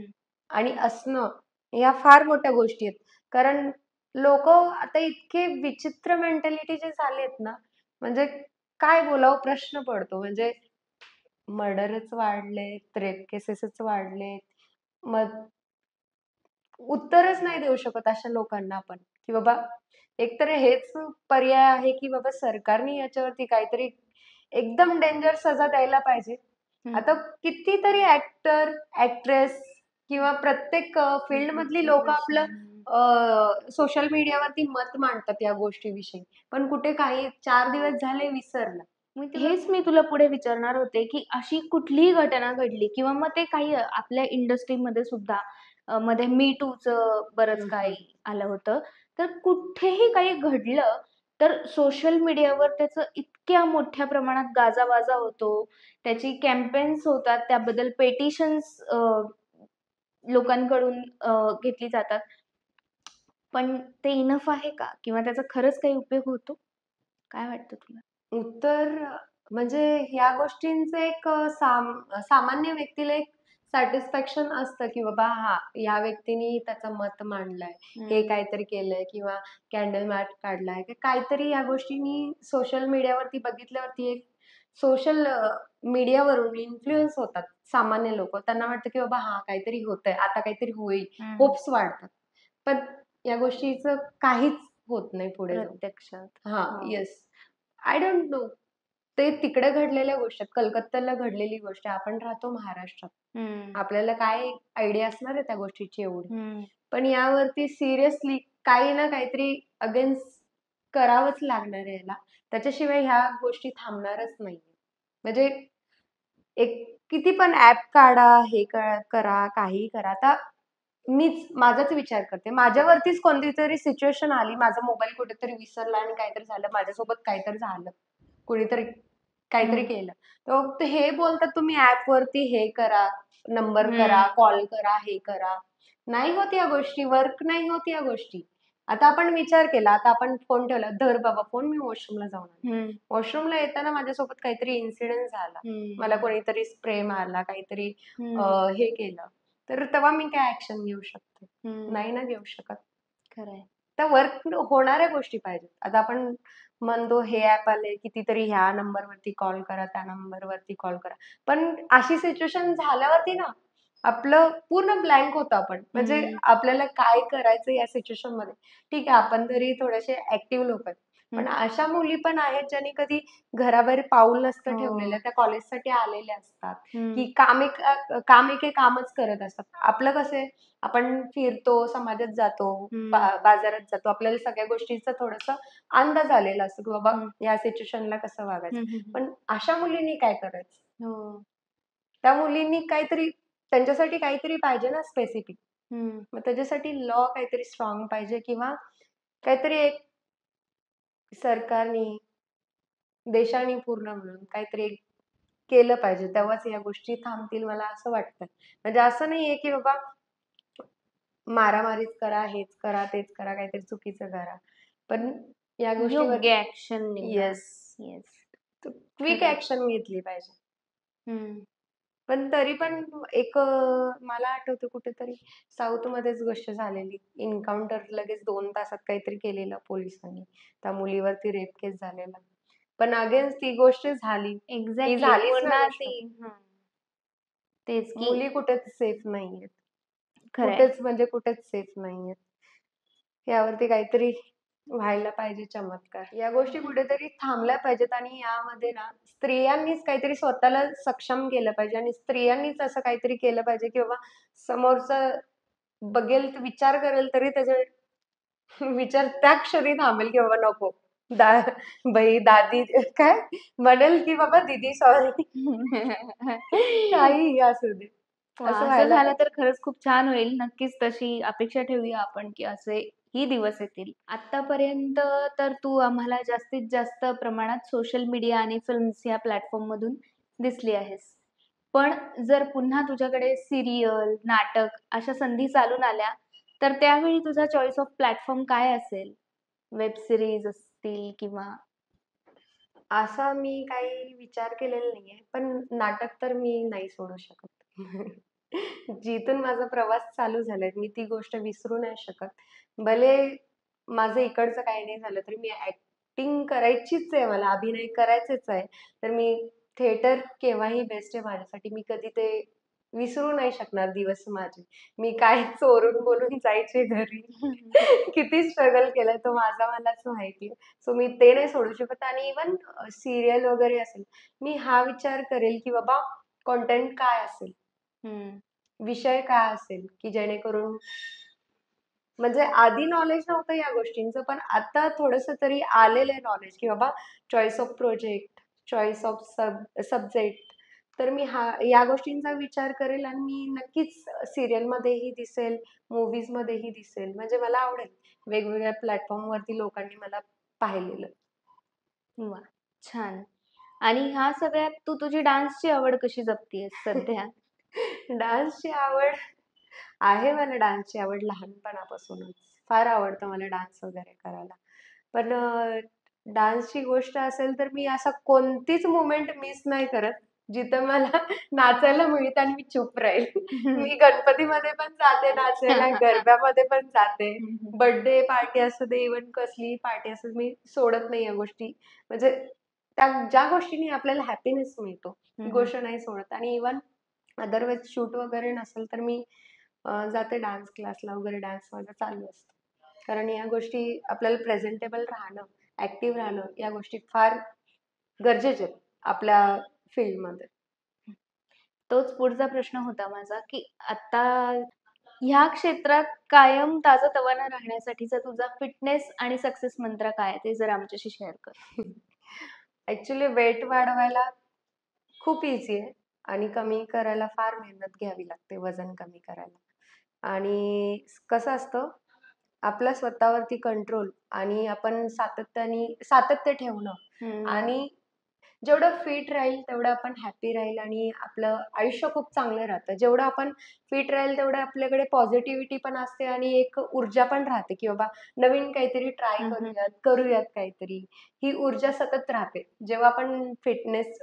Speaker 2: आणि असणं या फार मोठ्या गोष्टी आहेत. कारण लोकं आता इतके विचित्र मेंटॅलिटीचे झालेत ना, म्हणजे काय बोलावं प्रश्न पडतो. म्हणजे मर्डरच वाढलेत, रेप केसेसच वाढलेत. मग उत्तरच नाही देऊ शकत अशा लोकांना आपण, की बाबा एकतर हेच पर्याय आहे, की बाबा सरकारने याच्यावरती काहीतरी एकदम डेंजर सजा द्यायला पाहिजे.
Speaker 1: हं.
Speaker 2: आता कितीतरी ॲक्टर, ॲक्ट्रेस किंवा प्रत्येक फील्डमधली लोकं आपलं सोशल मीडियावरती मत मांडतात या गोष्टीविषयी. पण कुठे काही 4 दिवस झाले विसरलं.
Speaker 1: हेच मी तुला पुढे विचारणार होते, की अशी कुठलीही घटना घडली किंवा मग ते काही आपल्या इंडस्ट्रीमध्ये सुद्धा मध्ये मी टूचं बरंच
Speaker 2: हं, हं.
Speaker 1: काही आलं होतं. तर कुठेही काही घडलं, तर सोशल मीडियावर त्याचं इतक्या मोठ्या प्रमाणात गाजावाजा होतो. त्याची कॅम्पेन्स होतात, त्याबद्दल पेटिशन्स लोकांकडून घेतली जातात. पण ते इनफ आहे का? किंवा त्याचा खरंच काही उपयोग होतो? काय वाटतं तुला?
Speaker 2: उत्तर म्हणजे ह्या गोष्टींचं एक सामान्य व्यक्तीला एक सॅटिस्फॅक्शन असतं, की बाबा हां, या व्यक्तीने त्याचं मत मांडलंय, हे
Speaker 1: हं.
Speaker 2: काहीतरी केलंय किंवा कॅन्डल मार्च काढलाय, की काहीतरी या गोष्टींनी सोशल मीडियावरती बघितल्यावरती एक सोशल मीडियावरून इन्फ्लुअन्स होतात सामान्य लोकं. त्यांना वाटतं, की बाबा हां, काहीतरी होतंय, आता काहीतरी होईल,
Speaker 1: हं.
Speaker 2: होप्स वाढतात. पण या गोष्टीचं काहीच होत नाही पुढे जाऊन.
Speaker 1: प्रत्यक्षात.
Speaker 2: हां,
Speaker 1: हो.
Speaker 2: येस. I don't know. ते तिकडे घडलेल्या गोष्टी आहेत. कलकत्त्याला घडलेली गोष्ट आहे. आपण राहतो महाराष्ट्रात.
Speaker 1: हं.
Speaker 2: आपल्याला काय आयडिया असणार आहे त्या गोष्टीची एवढी.
Speaker 1: हं.
Speaker 2: पण यावरती सिरियसली काही ना काहीतरी अगेन्स्ट करावंच लागणार आहे याला. त्याच्याशिवाय ह्या गोष्टी थांबणारच नाहीये. म्हणजे एक किती पण ॲप काढा, हे करा, काहीही करा. आता मीच माझाच विचार करते. माझ्यावरतीच कोणतीतरी सिच्युएशन आली, माझा मोबाईल कुठेतरी विसरला आणि काहीतरी झालं, माझ्यासोबत काहीतरी झालं. कुणीतरी काहीतरी
Speaker 1: हं.
Speaker 2: केलं. तर मग ते हे बोलतात तुम्ही ॲपवरती हे करा, नंबर करा,
Speaker 1: हं.
Speaker 2: कॉल करा, हे करा. नाही होत या गोष्टी, वर्क नाही होत या गोष्टी. आता आपण विचार केला, आता आपण फोन ठेवला, धर बाबा फोन, मी वॉशरूमला जाऊन आले.
Speaker 1: हं.
Speaker 2: वॉशरूमला येताना माझ्यासोबत काहीतरी इन्सिडेंट झाला. मला
Speaker 1: हं.
Speaker 2: कोणीतरी स्प्रे मारला, काहीतरी
Speaker 1: हं.
Speaker 2: हे केलं. तर तेव्हा मी काय ॲक्शन घेऊ शकते?
Speaker 1: हं.
Speaker 2: नाही ना घेऊ शकत.
Speaker 1: खरं आहे.
Speaker 2: तर वर्क होणाऱ्या गोष्टी पाहिजेत. आता आपण म्हणतो हे ॲप आले, कितीतरी ह्या नंबरवरती कॉल करा, त्या नंबरवरती कॉल करा. पण अशी सिच्युएशन झाल्यावरती ना, आपलं पूर्ण ब्लँक होतो आपण. म्हणजे
Speaker 1: हं.
Speaker 2: आपल्याला काय करायचं या सिच्युएशनमध्ये. ठीक आहे, आपण तरी थोडेसे ॲक्टिव्ह लोक आहेत.
Speaker 1: हं.
Speaker 2: पण अशा मुली पण आहेत, ज्यांनी कधी घराबाहेर पाऊल नसतं ठेवलेलं.
Speaker 1: हो.
Speaker 2: त्या कॉलेजसाठी आलेल्या असतात,
Speaker 1: हं.
Speaker 2: की काम एके कामच करत असतात. आपलं कसं आहे, आपण फिरतो, समाजात जातो,
Speaker 1: हं.
Speaker 2: बाजारात जातो. आपल्याला सगळ्या गोष्टींचा थोडासा अंदाज आलेला असतो, की बाबा
Speaker 1: हं.
Speaker 2: या सिच्युएशनला कसं वागायचं.
Speaker 1: हं. हं.
Speaker 2: पण अशा मुलींनी काय करायचं?
Speaker 1: हो.
Speaker 2: त्या मुलींनी काहीतरी त्यांच्यासाठी काहीतरी पाहिजे ना स्पेसिफिक.
Speaker 1: हं.
Speaker 2: मग त्याच्यासाठी लॉ काहीतरी स्ट्रॉंग पाहिजे किंवा काहीतरी एक सरकारनी, देशाने पूर्ण मिळून काहीतरी एक केलं पाहिजे. तेव्हाच या गोष्टी थांबतील मला असं वाटतं. म्हणजे असं नाहीये, की बाबा मारामारीच करा, हेच करा, तेच करा, काहीतरी चुकीचं करा. पण या
Speaker 1: योग्य
Speaker 2: गोष्टीवरती
Speaker 1: ॲक्शननी. हां.
Speaker 2: येस.
Speaker 1: येस.
Speaker 2: क्विक
Speaker 1: खरं आहे.
Speaker 2: ॲक्शन घेतली पाहिजे.
Speaker 1: हं.
Speaker 2: पण तरी पण एक मला आठवतं कुठेतरी साऊथमध्येच गोष्ट झालेली. एन्काउंटर लगेच 2 तासात काहीतरी केलेलं पोलिसांनी. त्या मुलीवरती रेप केस झालेला. पण अगेन्स्ट ती गोष्ट झाली. ती
Speaker 1: एक्झॅक्टली.
Speaker 2: झालीच ना
Speaker 1: पुन्हा
Speaker 2: गोष्ट.
Speaker 1: ती हं. तेच की
Speaker 2: मुली कुठेच सेफ नाहीयेत.
Speaker 1: खरं आहे.
Speaker 2: कुठेच म्हणजे कुठेच सेफ नाहीयेत. यावरती काहीतरी व्हायला पाहिजे चमत्कार. या गोष्टी कुठेतरी थांबल्या पाहिजेत आणि यामध्ये ना स्त्रियांनीच काहीतरी स्वतःला सक्षम केलं पाहिजे आणि स्त्रियांनीच असं काहीतरी केलं पाहिजे, की बाबा समोरचं बघेल, विचार करेल तरी त्याचे विचार त्या क्षणी थांबेल, की बाबा नको. दा बाई, दादी काय म्हणेल, की बाबा दीदी सॉरी. काहीही असू दे. असं
Speaker 1: वाह! असं
Speaker 2: व्हायला
Speaker 1: झालं
Speaker 2: पाहिजे.
Speaker 1: तर खरंच खूप छान होईल. नक्कीच तशी अपेक्षा ठेवूया आपण, की असेही दिवस येतील. आत्तापर्यंत तर तू आम्हाला जास्तीत जास्त प्रमाणात सोशल मीडिया आणि फिल्म्स या प्लॅटफॉर्ममधून दिसली आहेस. पण जर पुन्हा तुझ्याकडे सीरियल, नाटक अशा संधी चालून आल्या, तर त्यावेळी तुझा चॉईस ऑफ प्लॅटफॉर्म काय असेल? वेब सीरीज असतील किंवा
Speaker 2: असा मी काही विचार केलेला नाहीये. पण नाटक तर मी नाही सोडू शकत. जिथून माझा प्रवास चालू झालाय, मी ती गोष्ट विसरू नाही शकत. भले माझं इकडचं काही नाही झालं, तरी मी ॲक्टिंग करायचीच आहे मला, अभिनय करायचेच आहे. तर मी थिएटर केव्हाही बेस्ट आहे माझ्यासाठी. मी कधी ते विसरू नाही शकणार दिवस माझे. मी काय चोरून बोलून जायचे घरी. किती स्ट्रगल केलाय तो माझा मलाच माहिती आहे. सो मी ते नाही सोडू शकत आणि इव्हन सीरियल वगैरे असेल, मी हा विचार करेल, की बाबा कंटेंट काय असेल?
Speaker 1: हं.
Speaker 2: विषय काय असेल, की जेणेकरून म्हणजे आधी नॉलेज नव्हतं या गोष्टींचं, पण आता थोडंसं तरी आलेलं आहे नॉलेज, की बाबा choice of project, choice of subject, तर मी या गोष्टींचा विचार करेल आणि मी नक्कीच सिरियलमध्येही दिसेल, मूव्हीजमध्येही दिसेल. म्हणजे मला आवडेल वेगवेगळ्या प्लॅटफॉर्मवरती लोकांनी मला पाहिलेलं.
Speaker 1: वाह! छान. आणि ह्या सगळ्यात तू तुझी डान्सची आवड कशी जपतीयेस सध्या?
Speaker 2: डान्सची आवड आहे, मला डान्सची आवड लहानपणापासूनच. फार आवडतं मला डान्स वगैरे करायला. पण डान्सची गोष्ट असेल तर मी असा कोणतीच मोमेंट मिस नाही करत, जिथं मला नाचायला मिळतं आणि मी चूप राहील. मी गणपतीमध्ये पण जाते नाचायला, गरब्यामध्ये पण जाते. बर्थडे पार्टी असू दे, इव्हन कसलीही पार्टी असू दे, मी सोडत नाही या गोष्टी. म्हणजे त्या ज्या गोष्टींनी आपल्याला हॅपीनेस मिळतो, ती गोष्ट नाही सोडत. आणि इव्हन अदरवाईज शूट वगैरे नसेल तर मी जाते डान्स क्लासला वगैरे, डान्स माझा चालू असतो. कारण या गोष्टी आपल्याला प्रेझेंटेबल राहणं, ऍक्टिव्ह राहणं या गोष्टी फार गरजेच्या आहेत आपल्या फील्डमध्ये.
Speaker 1: तोच पुढचा प्रश्न होता माझा, की आता ह्या क्षेत्रात कायम ताजंतवानं राहण्यासाठीचा तुझा फिटनेस आणि सक्सेस मंत्र काय आहे? ते जरा आमच्याशी शेअर कर.
Speaker 2: ऍक्च्युली वेट वाढवायला खूप इझी आहे आणि कमी करायला फार मेहनत घ्यावी लागते वजन कमी करायला. आणि कसं असतं, आपल्या स्वतःवरती कंट्रोल आणि आपण सातत्य ठेवणं आणि जेवढं फिट राहील तेवढं आपण हॅपी राहील आणि आपलं आयुष्य खूप चांगलं राहतं. जेवढं आपण फिट राहील तेवढं आपल्याकडे पॉझिटिव्हिटी पण असते आणि एक ऊर्जा पण राहते, की बाबा नवीन काहीतरी ट्राय करूयात काहीतरी. ही ऊर्जा सतत राहते. जेव्हा आपण फिटनेस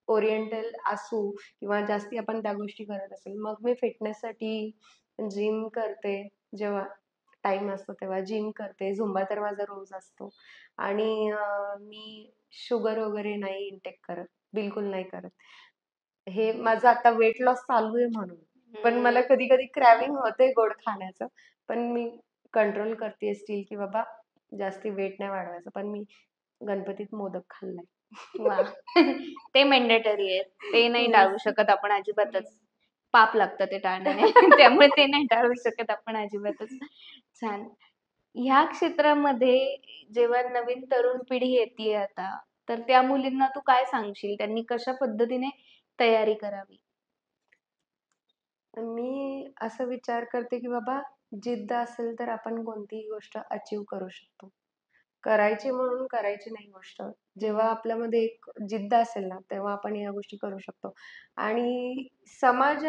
Speaker 2: ओरिएंटल असू किंवा जास्ती आपण त्या गोष्टी करत असेल, मग मी फिटनेससाठी जिम करते. जेव्हा टाइम असतो तेव्हा जिम करते. झुंबा तर माझा रोज असतो. आणि मी शुगर वगैरे नाही इंटेक करत, बिलकुल नाही करत. हे माझं आता वेट लॉस चालू आहे म्हणून. पण मला कधी कधी क्रॅव्हिंग होते गोड खाण्याचं, पण मी कंट्रोल करते स्टील, की बाबा जास्ती वेट नाही वाढवायचं. पण मी गणपतीत मोदक खाल्लाय.
Speaker 1: वा. ते मॅन्डेटरी आहे. ते नाही टाळू
Speaker 2: येस.
Speaker 1: शकत आपण अजिबातच. पाप लागतं ते टाळण्याने. त्यामुळे ते नाही टाळू शकत आपण अजिबातच. छान. ह्या क्षेत्रामध्ये जेव्हा नवीन तरुण पिढी येतीये आता, तर त्या मुलींना तू काय सांगशील? त्यांनी कशा पद्धतीने तयारी करावी?
Speaker 2: मी असं विचार करते, की बाबा जिद्द असेल तर आपण कोणतीही गोष्ट अचीव्ह करू शकतो. करायची म्हणून करायची नाही गोष्ट. जेव्हा आपल्यामध्ये एक जिद्द असेल ना, तेव्हा आपण या गोष्टी करू शकतो. आणि समाज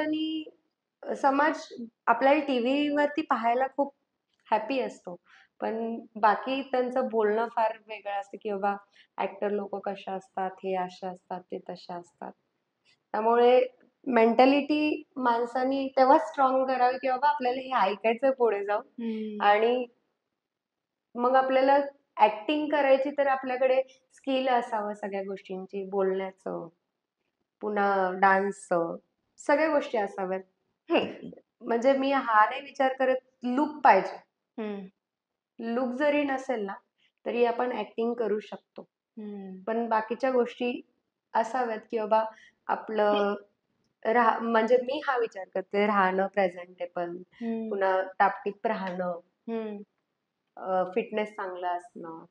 Speaker 2: आपल्याला टीव्हीवरती पाहायला खूप हॅपी असतो. पण बाकी त्यांचं बोलणं फार वेगळं असतं, की बाबा ॲक्टर लोकं कशा असतात, हे असे असतात, ते तसे असतात. त्यामुळे मेंटॅलिटी माणसानी तेव्हाच स्ट्रॉंग करावी, की बाबा आपल्याला हे ऐकायचंय पुढे जाऊन. आणि मग आपल्याला ऍक्टिंग करायची तर आपल्याकडे स्किल असावं सगळ्या गोष्टींची, बोलण्याचं, पुन्हा डान्सचं, सगळ्या गोष्टी असाव्यात. म्हणजे मी हा नाही विचार करत लुक पाहिजे. लुक जरी नसेल ना, तरी आपण ऍक्टिंग करू शकतो. पण बाकीच्या गोष्टी असाव्यात, की बाबा आपलं म्हणजे मी हा विचार करते, राहणं प्रेझेंटेबल, पुन्हा टापटीप राहणं, फिटनेस चांगलं असणं,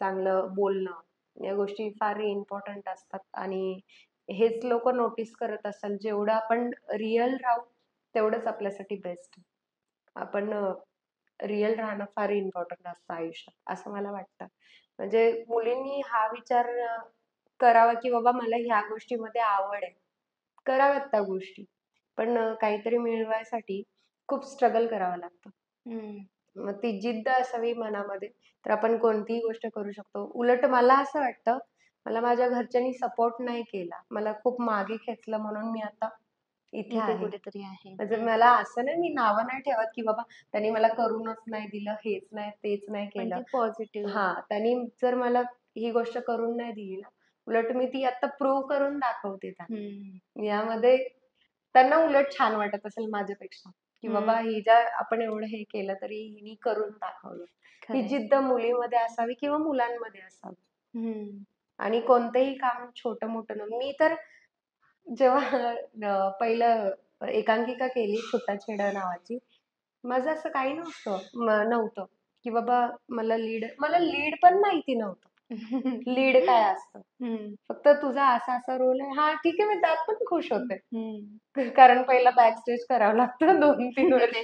Speaker 2: चांगलं बोलणं, या गोष्टी फार इम्पॉर्टंट असतात. आणि हेच लोक नोटीस करत असाल, जेवढं आपण रिअल राहू तेवढंच आपल्यासाठी बेस्ट. आपण रिअल राहणं फार इम्पॉर्टंट असतं आयुष्यात, असं मला वाटतं. म्हणजे मुलींनी हा विचार करावा, की बाबा मला ह्या गोष्टीमध्ये आवड आहे, कराव्यात त्या गोष्टी. पण काहीतरी मिळवायसाठी खूप स्ट्रगल करावं लागतं. मग ती जिद्द असावी मनामध्ये, तर आपण कोणतीही गोष्ट करू शकतो. उलट मला असं वाटतं, मला माझ्या घरच्यांनी सपोर्ट नाही केला. मला खूप मागे खेचलं म्हणून मी आता इथे
Speaker 1: इथे
Speaker 2: आहे.
Speaker 1: कुठेतरी आहे.
Speaker 2: म्हणजे मला असं नाही, मी नावं नाही ठेवत, की बाबा त्यांनी मला करूनच नाही दिलं, हेच नाही, तेच नाही
Speaker 1: पण
Speaker 2: केलं.
Speaker 1: ती पॉझिटिव्ह आहे.
Speaker 2: हां, त्यांनी जर मला ही गोष्ट करून नाही दिली ना, उलट मी ती आता प्रूव्ह करून दाखवते त्यांना. यामध्ये त्यांना उलट छान वाटत असेल माझ्यापेक्षा, की बाबा हिच्या आपण एवढं हे केलं तरी हिने करून दाखवलं. ही
Speaker 1: खरंय.
Speaker 2: जिद्द मुलीमध्ये असावी किंवा मुलांमध्ये असावी. आणि कोणतंही काम छोटं-मोठं मी तर जेव्हा पहिलं एकांकिका केली छुट्टा-छेडा नावाची, माझं असं काही नव्हतं, की बाबा मला लीड पण माहिती नव्हतं. लीड काय असतं.
Speaker 1: हम्म.
Speaker 2: फक्त तुझा असा असा रोल आहे, हा ठीक आहे, मी त्यात पण खुश होते.
Speaker 1: हम्म.
Speaker 2: कारण पहिला बॅक स्टेज करावं लागतं 2-3 वर्ष.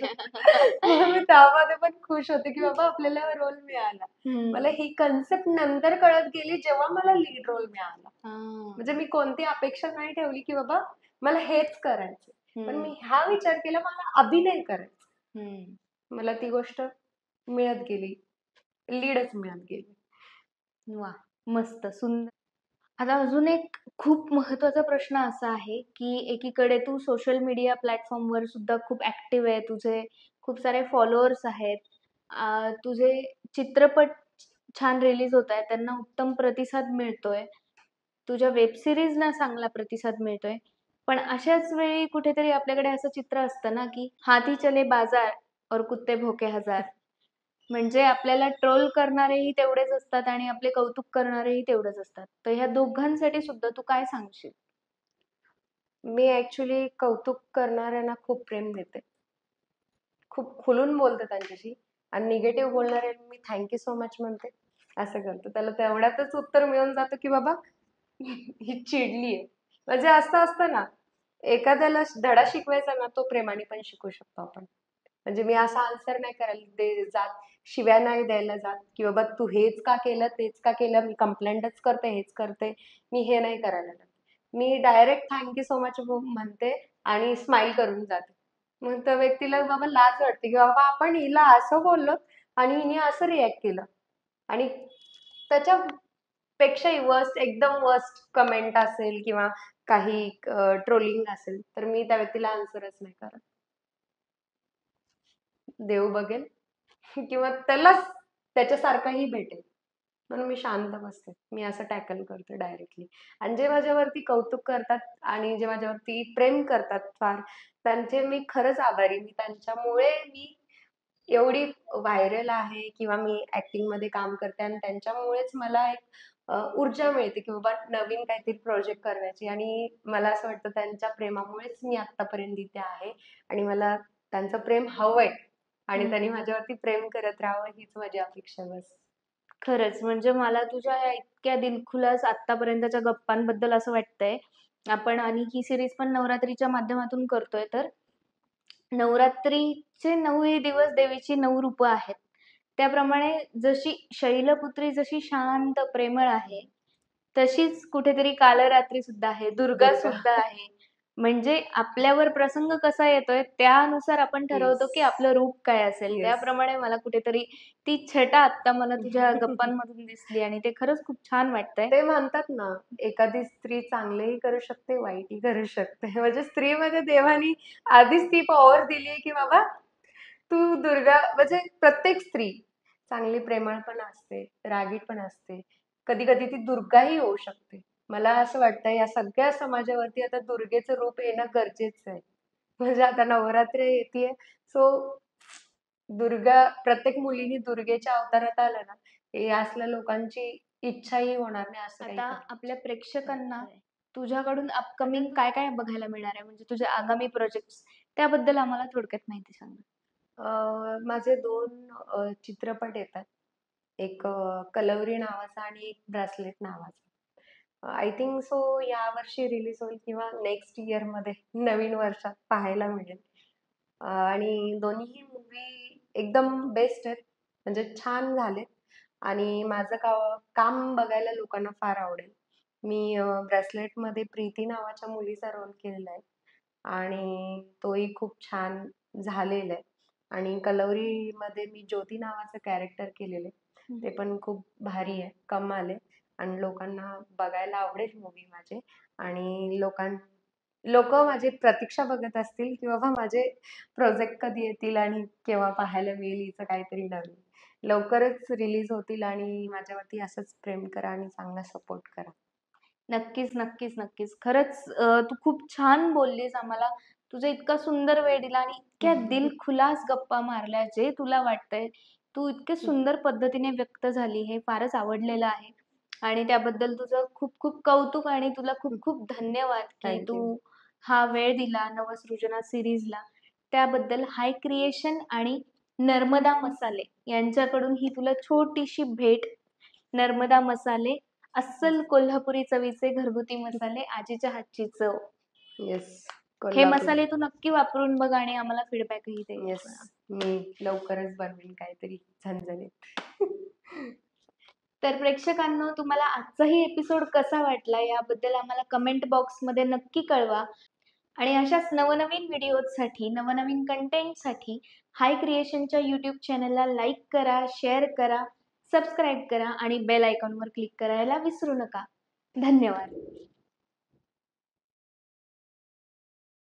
Speaker 2: म्हणून मी त्यामध्ये पण खुश होते, की बाबा आपल्याला रोल मिळाला. मला ही कन्सेप्ट नंतर कळत गेली जेव्हा मला लीड रोल मिळाला. म्हणजे मी कोणती अपेक्षा नाही ठेवली, की बाबा मला हेच करायचं. पण मी हा विचार केला मला अभिनय करायचा. मला ती गोष्ट मिळत गेली. लीडच मिळत गेली.
Speaker 1: वा, मस्त सुंदर. आता अजून एक खूप महत्त्वाचा प्रश्न असा आहे, की एकीकडे तू सोशल मीडिया प्लॅटफॉर्मवर सुद्धा खूप ॲक्टिव्ह आहे. तुझे खूप सारे फॉलोअर्स आहेत. तुझे चित्रपट छान रिलीज होत आहेत. त्यांना उत्तम प्रतिसाद मिळतोय. तुझ्या वेब सीरीजना चांगला प्रतिसाद मिळतोय. पण अशाच वेळी कुठेतरी आपल्याकडे असं चित्र असतं ना, की हाथी चले बाजार और कुत्ते भोके हजार. म्हणजे आपल्याला ट्रोल करणारेही तेवढेच असतात आणि आपले कौतुक करणारेही तेवढेच असतात. तर ह्या दोघांसाठी सुद्धा तू काय सांगशील?
Speaker 2: मी ऍक्च्युली कौतुक करणाऱ्यांना खूप प्रेम देते. खूप खुलून बोलते त्यांच्याशी आणि निगेटिव्ह बोलणाऱ्यांना मी थँक सो मच म्हणते. असं करतो. त्याला तेवढ्यातच उत्तर मिळून जातं, की बाबा ही चिडली आहे. म्हणजे असं असतं ना, एखाद्याला धडा शिकवायचा ना, तो प्रेमाने पण शिकवू शकतो आपण. म्हणजे मी असा आन्सर नाही करायला जात, शिव्या नाही द्यायला जात, की बाबा तू हेच का केलं, तेच का केलं, मी कंप्लेंटच करते, हेच करते. मी हे नाही करायला लागत. मी डायरेक्ट थँक सो मच म्हणते आणि स्माईल करून जाते. मग त्या व्यक्तीला बाबा लाज वाटते, की बाबा आपण हिला असं बोललो आणि हिने असं रिॲक्ट केलं. आणि त्याच्यापेक्षाही वर्स्ट, एकदम वर्स्ट कमेंट असेल किंवा काही ट्रोलिंग असेल, तर मी त्या व्यक्तीला आन्सरच नाही करत. देव बघेल किंवा त्यालाच त्याच्यासारखाही भेटेल. म्हणून मी शांत बसते. मी असं टॅकल करते डायरेक्टली. आणि जे माझ्यावरती कौतुक करतात आणि जे माझ्यावरती प्रेम करतात फार, त्यांचे मी खरंच आभारी. त्यांच्यामुळे मी एवढी व्हायरल आहे किंवा मी मध्ये काम करते आणि त्यांच्यामुळेच मला एक ऊर्जा मिळते, की बाबा नवीन काहीतरी प्रोजेक्ट करण्याची. आणि मला असं वाटतं त्यांच्या प्रेमामुळेच मी आत्तापर्यंत इथे आहे आणि मला त्यांचं प्रेम हवंय आणि त्यांनी माझ्यावरती प्रेम करत राहावं हीच माझी अपेक्षा बस.
Speaker 1: खरंच म्हणजे मला तुझ्या या इतक्या दिलखुलास आत्तापर्यंतच्या गप्पांबद्दल असं वाटतंय, आपण आणि ही सीरीज पण नवरात्रीच्या माध्यमातून करतोय, तर नवरात्रीचे 9ही दिवस देवीची 9 रूपं आहेत. त्याप्रमाणे जशी शैलपुत्री जशी शांत, प्रेमळ आहे, तशीच कुठेतरी कालरात्री सुद्धा आहे, दुर्गा
Speaker 2: दुर्गा.
Speaker 1: सुद्धा आहे. म्हणजे आपल्यावर प्रसंग कसा येतोय त्यानुसार आपण ठरवतो,
Speaker 2: येस.
Speaker 1: की आपलं रूप काय असेल.
Speaker 2: येस.
Speaker 1: त्याप्रमाणे मला कुठेतरी ती छटा आत्ता मला तुझ्या गप्पांमधून दिसली आणि ते खरंच खूप छान वाटतंय.
Speaker 2: ते म्हणतात ना, एखादी स्त्री चांगलंही करू शकते, वाईटही करू शकते. म्हणजे स्त्रीमध्ये देवानी आधीच ती पॉवर दिली की बाबा तू दुर्गा. म्हणजे प्रत्येक स्त्री चांगली प्रेमळ पण असते, रागीट पण असते. कधी-कधी ती दुर्गाही होऊ शकते. मला असं वाटतं या सगळ्या समाजावरती आता दुर्गेचं रूप येणं गरजेचं आहे. म्हणजे आता नवरात्र येतेय, सो दुर्गा प्रत्येक मुलीने दुर्गेच्या अवतारात आलं ना, हे असल्या लोकांची इच्छाही होणार नाही असं काही
Speaker 1: आता
Speaker 2: करू.
Speaker 1: आपल्या प्रेक्षकांना तुझ्याकडून अपकमिंग काय काय बघायला मिळणार आहे? म्हणजे तुझे आगामी प्रोजेक्ट्स त्याबद्दल आम्हाला थोडक्यात माहिती सांग ना.
Speaker 2: माझे 2 चित्रपट येतात. एक कलवरी नावाचा आणि एक ब्रेसलेट नावाचा. आय थिंक सो यावर्षी रिलीज होईल किंवा नेक्स्ट इयरमध्ये नवीन वर्षात पाहायला मिळेल. आणि दोन्हीही मूव्ही एकदम बेस्ट आहेत. म्हणजे छान झालेत आणि माझं काम बघायला लोकांना फार आवडेल. मी ब्रेसलेटमध्ये प्रीती नावाच्या मुलीचा रोल केलेला आहे आणि तोही खूप छान झालेला आहे. आणि कलवरीमध्ये मी ज्योती नावाचं कॅरेक्टर केलेलं आहे. ते पण खूप भारी आहे, कमाल आहे आणि लोकांना बघायला आवडेल मूव्ही माझे. आणि लोक माझी प्रतीक्षा बघत असतील की बाबा माझे प्रोजेक्ट कधी येतील आणि केव्हा पाहायला मिळेल हिचं काहीतरी नवीन. लवकरच रिलीज होतील आणि माझ्यावरती असंच प्रेम करा आणि चांगला सपोर्ट करा.
Speaker 1: नक्कीच, नक्कीच, नक्कीच. खरंच तू खूप छान बोललीस आम्हाला. तुझा इतका सुंदर वेळ दिला आणि इतक्या दिलखुलास गप्पा मारल्या. जे तुला वाटतंय, तू इतके सुंदर पद्धतीने व्यक्त झाली. हे फारच आवडलेलं आहे आणि त्याबद्दल तुझं खूप खूप कौतुक आणि तुला खूप खूप धन्यवाद, की तू
Speaker 2: थँक्यू.
Speaker 1: हा वेळ दिला नवसृजना सीरीजला. त्याबद्दल हाय क्रिएशन आणि नर्मदा मसाले यांच्याकडून ही तुला छोटीशी भेट. नर्मदा मसाले, अस्सल कोल्हापुरी चवीचे घरगुती मसाले, आजीच्या हातची चव.
Speaker 2: येस,
Speaker 1: हे
Speaker 2: कोल्हापूर.
Speaker 1: मसाले तू नक्की वापरून बघ आणि आम्हाला फीडबॅकही दे.
Speaker 2: येस, मी लवकरच बनवेन काहीतरी झणझणीत.
Speaker 1: तर प्रेक्षकांनो, तुम्हाला आजचाही एपिसोड कसा वाटला याबद्दल आम्हाला कमेंट बॉक्समध्ये नक्की कळवा. आणि अशाच नवनवीन व्हिडिओजसाठी, नवनवीन कंटेंटसाठी हाय क्रिएशनच्या यूट्यूब चॅनलला लाईक करा, शेअर करा, सबस्क्राईब करा आणि बेल आयकॉनवर क्लिक करायला विसरू नका. धन्यवाद.